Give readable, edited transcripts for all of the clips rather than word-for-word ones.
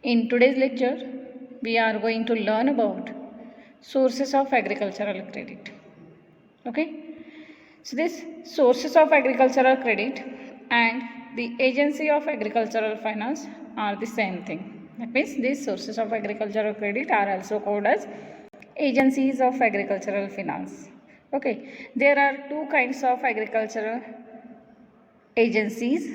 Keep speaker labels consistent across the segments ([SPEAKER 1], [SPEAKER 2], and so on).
[SPEAKER 1] In today's lecture, we are going to learn about sources of agricultural credit. Okay, so this sources of agricultural credit and the agency of agricultural finance are the same thing. That means these sources of agricultural credit are also called as agencies of agricultural finance. Okay, there are two kinds of agricultural agencies,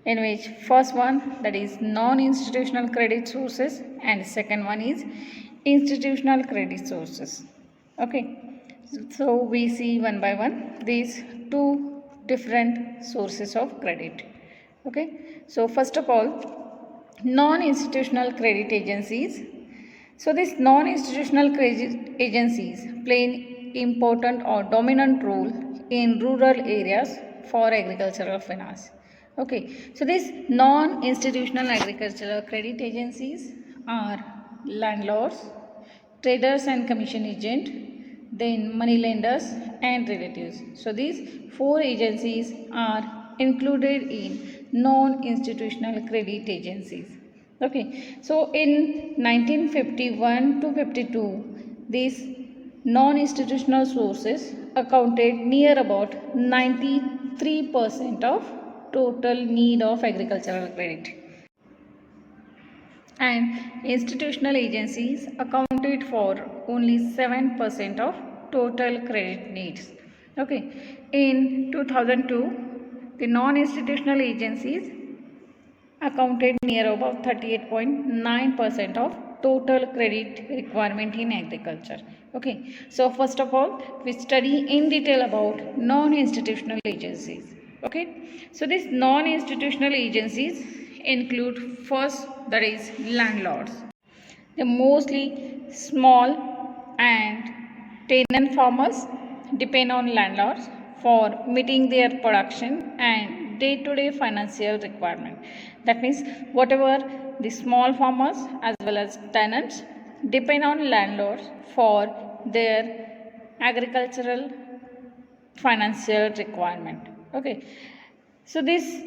[SPEAKER 1] in which first one, that is non-institutional credit sources, and second one is institutional credit sources. Okay, so we see one by one these two different sources of credit. Okay, so first of all, non-institutional credit agencies. So these non-institutional credit agencies play an important or dominant role in rural areas for agricultural finance. Okay, so these non-institutional agricultural credit agencies are landlords, traders and commission agent, then money lenders and relatives. So these four agencies are included in non-institutional credit agencies. Okay, so in 1951 to 52, these non-institutional sources accounted near about 93% of total need of agricultural credit, and institutional agencies accounted for only 7% of total credit needs. Okay, in 2002, the non-institutional agencies accounted near about 38.9% of total credit requirement in agriculture. Okay, so first of all, we study in detail about non-institutional agencies. Okay, so these non-institutional agencies include first, that is landlords. They mostly small and tenant farmers depend on landlords for meeting their production and day-to-day financial requirement. That means whatever the small farmers as well as tenants depend on landlords for their agricultural financial requirement. Okay, so this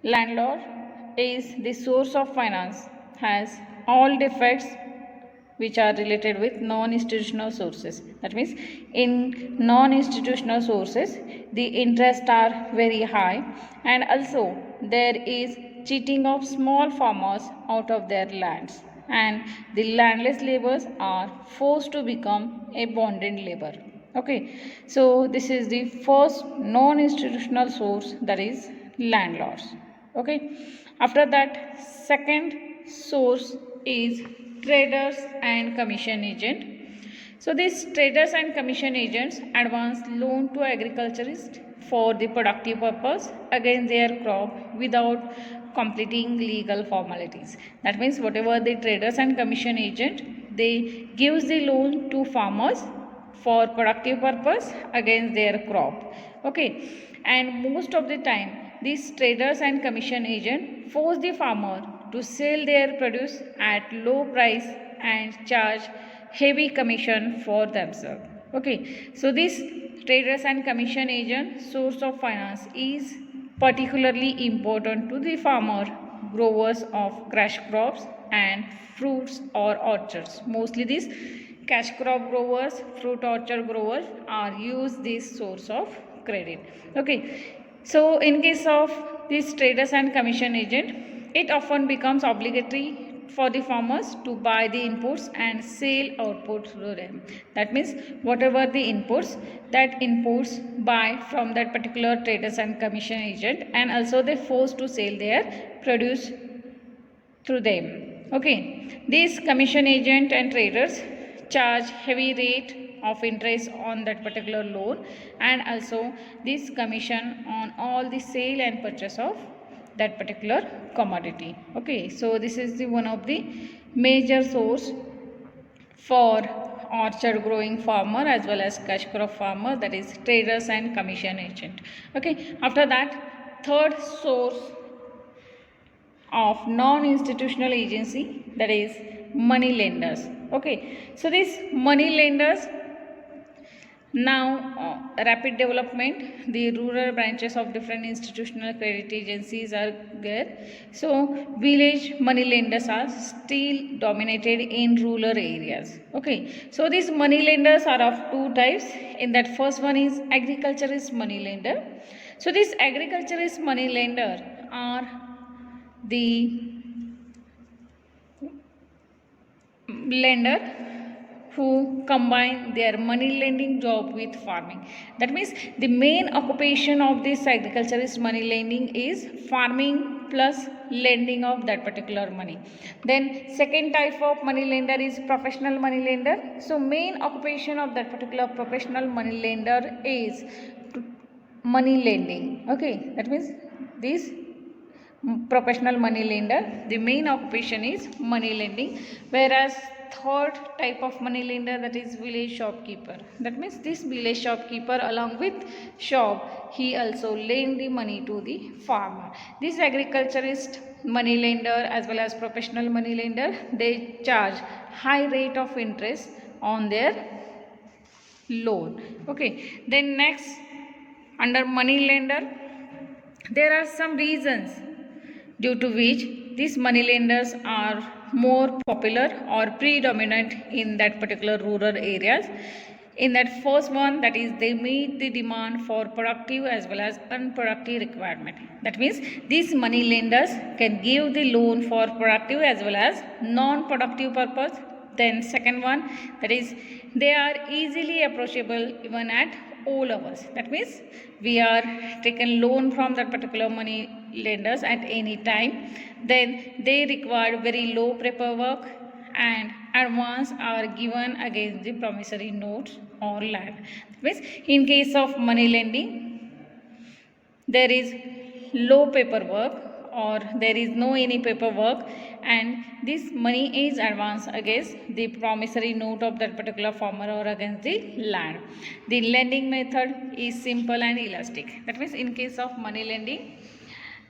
[SPEAKER 1] landlord is the source of finance, has all defects which are related with non-institutional sources. That means in non-institutional sources, the interests are very high, and also there is cheating of small farmers out of their lands, and the landless laborers are forced to become a bonded labor. Okay, so this is the first non-institutional source, that is landlords. Okay, after that, second source is traders and commission agent. So these traders and commission agents advance loan to agriculturists for the productive purpose against their crop without completing legal formalities. That means whatever the traders and commission agent, they gives the loan to farmers for productive purpose against their crop. Okay, and most of the time these traders and commission agent force the farmer to sell their produce at low price and charge heavy commission for themselves. Okay, so this traders and commission agent source of finance is particularly important to the farmer growers of cash crops and fruits or orchards. Mostly these cash crop growers, fruit orchard growers are use this source of credit. Okay, so in case of these traders and commission agent, it often becomes obligatory for the farmers to buy the inputs and sell outputs to them. That means whatever the inputs, that inputs buy from that particular traders and commission agent, and also they forced to sell their produce through them. Okay, these commission agent and traders charge heavy rate of interest on that particular loan, and also this commission on all the sale and purchase of that particular commodity. Okay, so this is the one of the major source for orchard growing farmer as well as cash crop farmer, that is traders and commission agent. Okay, after that, third source of non-institutional agency, that is money lenders. Okay, so these money lenders Now, rapid development, the rural branches of different institutional credit agencies are there. So, village money lenders are still dominated in rural areas. Okay, so these money lenders are of two types. In that, first one is agriculturist money lender. So, this agriculturist money lender are the lender who combine their money lending job with farming. That means the main occupation of this agriculturist money lending is farming plus lending of that particular money. Then second type of money lender is professional money lender. So main occupation of that particular professional money lender is money lending. Okay, that means this professional money lender, the main occupation is money lending, whereas third type of money lender, that is village shopkeeper. That means this village shopkeeper along with shop, he also lend the money to the farmer. This agriculturist money lender as well as professional money lender, they charge high rate of interest on their loan. Okay, then next, under money lender, there are some reasons due to which these money lenders are more popular or predominant in that particular rural areas. In that first one, that is they meet the demand for productive as well as unproductive requirement. That means these money lenders can give the loan for productive as well as non-productive purpose. Then second one, that is they are easily approachable even at all hours. That means we are taken loan from that particular money lenders at any time. Then they require very low paperwork and advance are given against the promissory notes or land. That means in case of money lending, there is low paperwork or there is no any paperwork, and this money is advanced against the promissory note of that particular farmer or against the land. The lending method is simple and elastic. That means in case of money lending,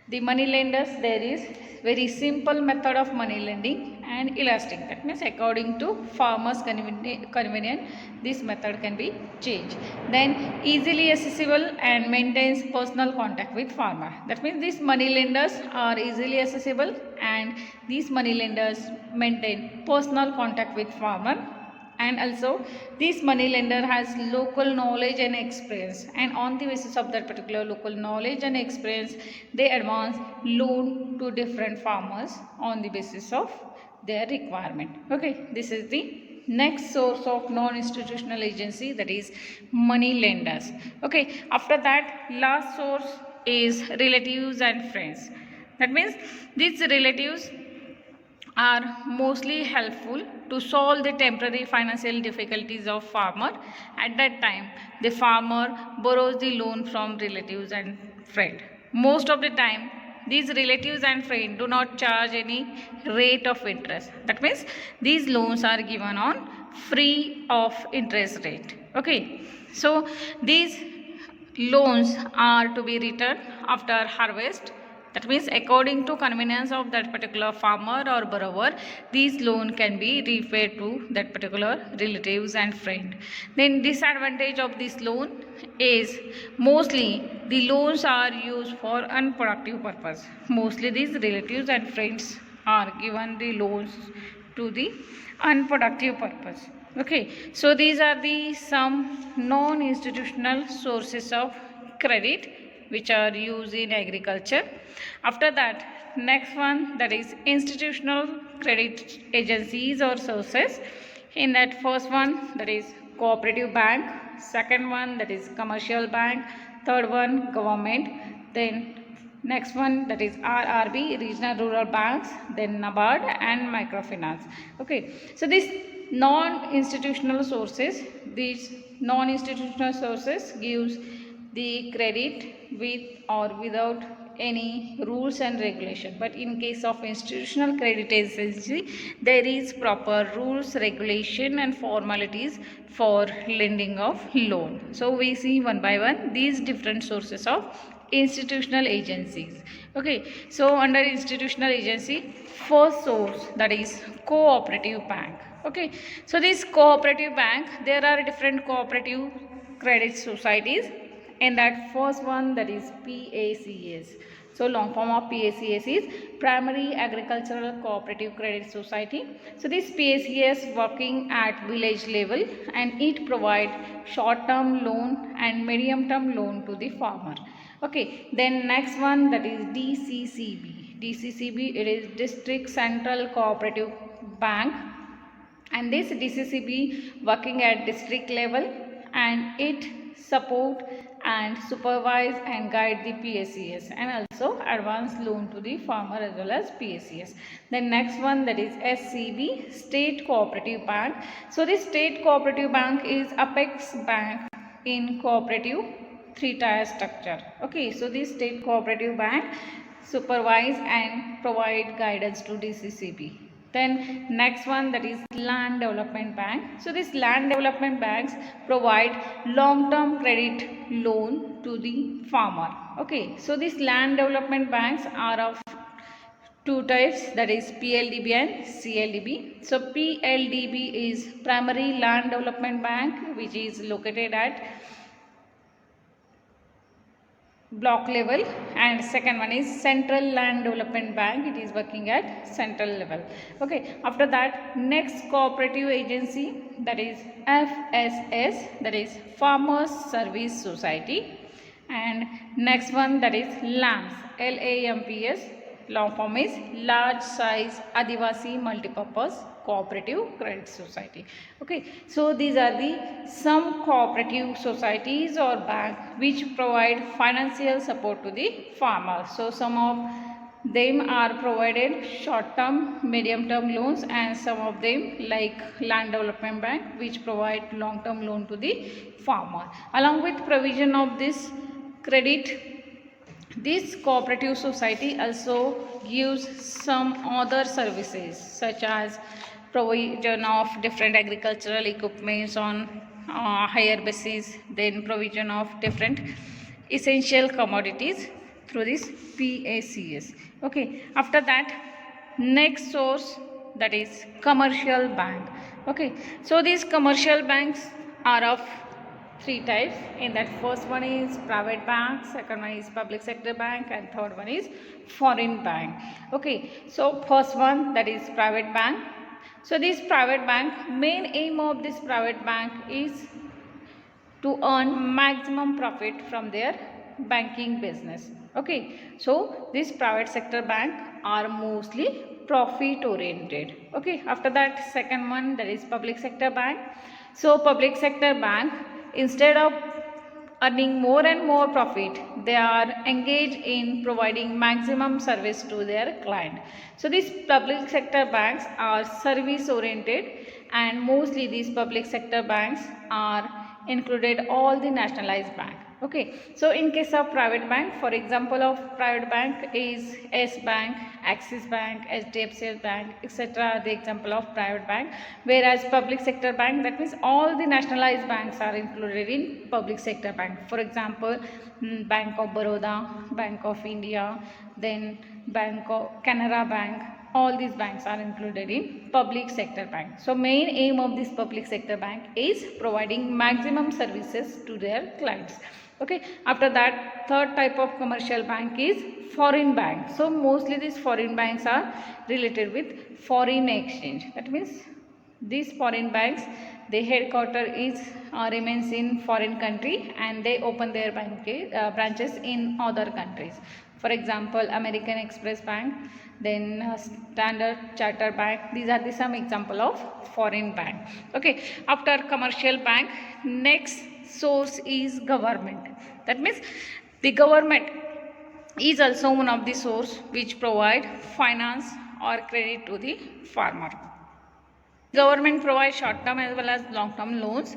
[SPEAKER 1] the money lenders, there is very simple method of money lending and elastic. That means according to farmers convenient, this method can be changed. Then easily accessible and maintains personal contact with farmer. That means these money lenders are easily accessible and these money lenders maintain personal contact with farmer. And also this money lender has local knowledge and experience, and on the basis of that particular local knowledge and experience, they advance loan to different farmers on the basis of their requirement. Okay, this is the next source of non-institutional agency, that is money lenders. Okay, after that, last source is relatives and friends. That means these relatives are mostly helpful to solve the temporary financial difficulties of farmer. At that time, the farmer borrows the loan from relatives and friend. Most of the time, these relatives and friends do not charge any rate of interest. That means these loans are given on free of interest rate. Okay, so these loans are to be returned after harvest. That means according to convenience of that particular farmer or borrower, these loan can be repaid to that particular relatives and friend. Then disadvantage of this loan is mostly the loans are used for unproductive purpose. Mostly these relatives and friends are given the loans to the unproductive purpose. Okay, so these are the some non-institutional sources of credit which are used in agriculture. After that, next one, that is institutional credit agencies or sources. In that first one, that is cooperative bank. Second one, that is commercial bank. Third one, government. Then next one, that is RRB, regional rural banks. Then NABARD and microfinance. Okay, so these non-institutional sources, gives the credit with or without any rules and regulation. But in case of institutional credit agency, there is proper rules, regulation and formalities for lending of loan. So we see one by one these different sources of institutional agencies. Okay, so under institutional agency, first source, that is cooperative bank. Okay, so this cooperative bank, there are different cooperative credit societies. In that first one, that is PACS. So long form of PACS is Primary Agricultural Cooperative Credit Society. So this PACS working at village level, and it provide short term loan and medium term loan to the farmer. Okay, then next one, that is DCCB. DCCB, it is District Central Cooperative Bank, and this DCCB working at district level, and it support and supervise and guide the PACS and also advance loan to the farmer as well as PACS. Then next one, that is SCB, State Cooperative Bank. So this State Cooperative Bank is apex bank in cooperative three-tier structure. Okay, so this State Cooperative Bank supervise and provide guidance to DCCB. Then next one, that is Land Development Bank. So this Land Development Banks provide long-term credit loan to the farmer. Okay, so these Land Development Banks are of two types, that is PLDB and CLDB. So PLDB is Primary Land Development Bank, which is located at block level, and second one is Central Land Development Bank, it is working at central level. Okay, after that, next cooperative agency, that is FSS, that is Farmers Service Society, and next one, that is LAMPS, LAMPS, long form is Large Size Adivasi Multipurpose Cooperative Credit Society. Okay, so these are the some cooperative societies or bank which provide financial support to the farmer. So some of them are provided short term, medium term loans, and some of them like Land Development Bank which provide long term loan to the farmer. Along with provision of this credit, this cooperative society also gives some other services such as provision of different agricultural equipments on higher basis, then provision of different essential commodities through this PACS. Okay, after that, next source, that is commercial bank. Okay, so these commercial banks are of three types. In that, first one is private bank, second one is public sector bank, and third one is foreign bank. Okay, so first one, that is private bank. So this private bank, main aim of this private bank is to earn maximum profit from their banking business. Okay, so this private sector bank are mostly profit oriented. Okay, after that, second one, that is public sector bank. So public sector bank, instead of earning more and more profit, they are engaged in providing maximum service to their client. So these public sector banks are service oriented, and mostly these public sector banks are included all the nationalized bank. Okay, so in case of private bank, for example of private bank is S Bank, Axis Bank, HDFC Bank, etc. the example of private bank. Whereas public sector bank, that means all the nationalized banks are included in public sector bank. For example, Bank of Baroda, Bank of India, then Bank of Canara Bank, all these banks are included in public sector bank. So main aim of this public sector bank is providing maximum services to their clients. Okay, after that, third type of commercial bank is foreign bank. So mostly these foreign banks are related with foreign exchange. That means these foreign banks, their headquarter is remains in foreign country, and they open their branches in other countries. For example, American Express Bank, then Standard Chartered Bank. These are the some example of foreign bank. Okay, after commercial bank, next source is government. That means the government is also one of the source which provide finance or credit to the farmer. Government provides short term as well as long term loans,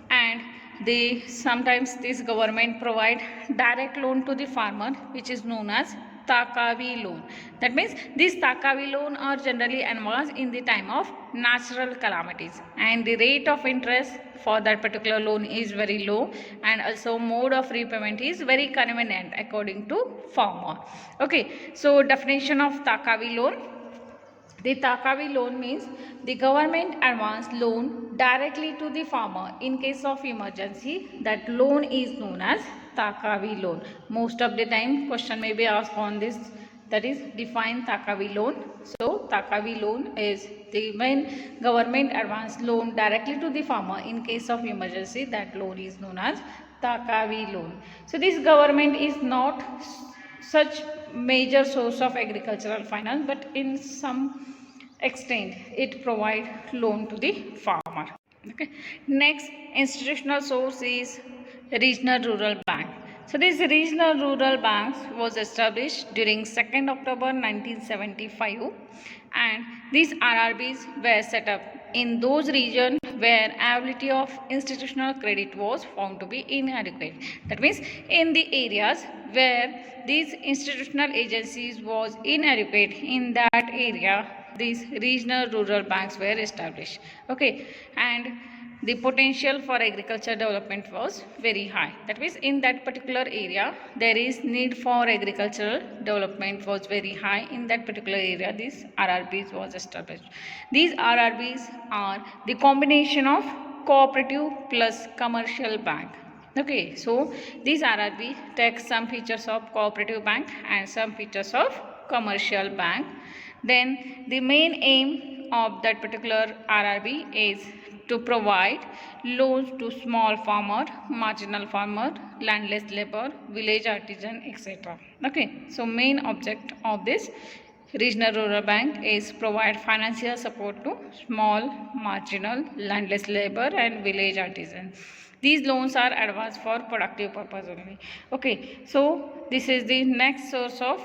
[SPEAKER 1] and they sometimes this government provide direct loan to the farmer, which is known as Takavi loan. That means these Takavi loan are generally advanced in the time of natural calamities, and the rate of interest for that particular loan is very low, and also mode of repayment is very convenient according to farmer. Okay, so definition of Takavi loan. The Takavi loan means the government advance loan directly to the farmer in case of emergency. That loan is known as Takavi loan. Most of the time question may be asked on this, that is define Takavi loan. So Takavi loan is the when government advance loan directly to the farmer in case of emergency. That loan is known as Takavi loan. So this government is not such major source of agricultural finance, but in some extent it provide loan to the farmer. Okay. Next institutional source is regional rural bank. So this regional rural banks was established during 2nd October 1975, and these RRBs were set up in those regions where availability of institutional credit was found to be inadequate. That means in the areas where these institutional agencies was inadequate, in that area these regional rural banks were established. Okay, and the potential for agriculture development was very high. That means in that particular area there is need for agricultural development was very high. In that particular area these RRBs was established. These RRBs are the combination of cooperative plus commercial bank. Okay, so these RRB takes some features of cooperative bank and some features of commercial bank. Then the main aim of that particular RRB is to provide loans to small farmer, marginal farmer, landless labor, village artisan, etc. Okay, so main object of this regional rural bank is provide financial support to small, marginal, landless labor and village artisans. These loans are advanced for productive purpose only. Okay, so this is the next source of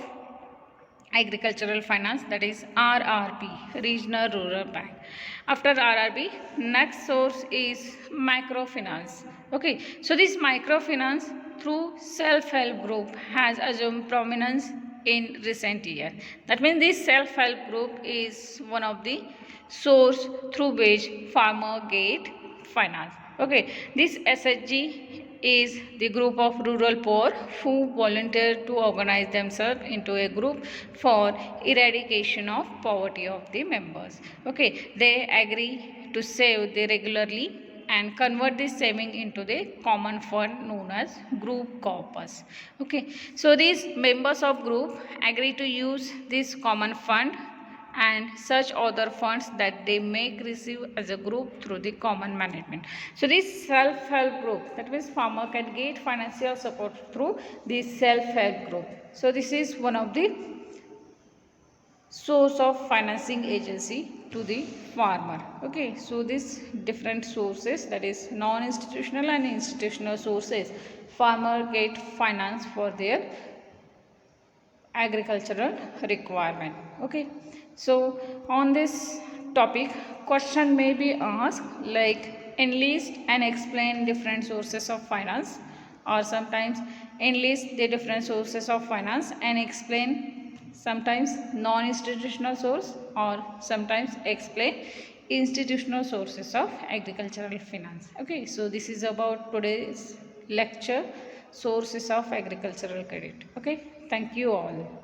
[SPEAKER 1] agricultural finance, that is RRB, regional rural bank. After RRB, next source is microfinance. Okay, so this microfinance through self-help group has assumed prominence in recent years. That means this self-help group is one of the source through which farmer get finance. Okay, this SHG is the group of rural poor who volunteer to organize themselves into a group for eradication of poverty of the members. Okay, they agree to save regularly and convert this saving into the common fund known as group corpus. Okay, so these members of group agree to use this common fund and such other funds that they may receive as a group through the common management. So this self-help group, that means farmer can get financial support through this self-help group. So this is one of the source of financing agency to the farmer. Okay, so these different sources, that is non-institutional and institutional sources, farmer get finance for their agricultural requirement. Okay, so on this topic question may be asked like enlist and explain different sources of finance, or sometimes enlist the different sources of finance and explain sometimes non-institutional source, or sometimes explain institutional sources of agricultural finance. Okay, so this is about today's lecture, sources of agricultural credit. Okay, thank you all.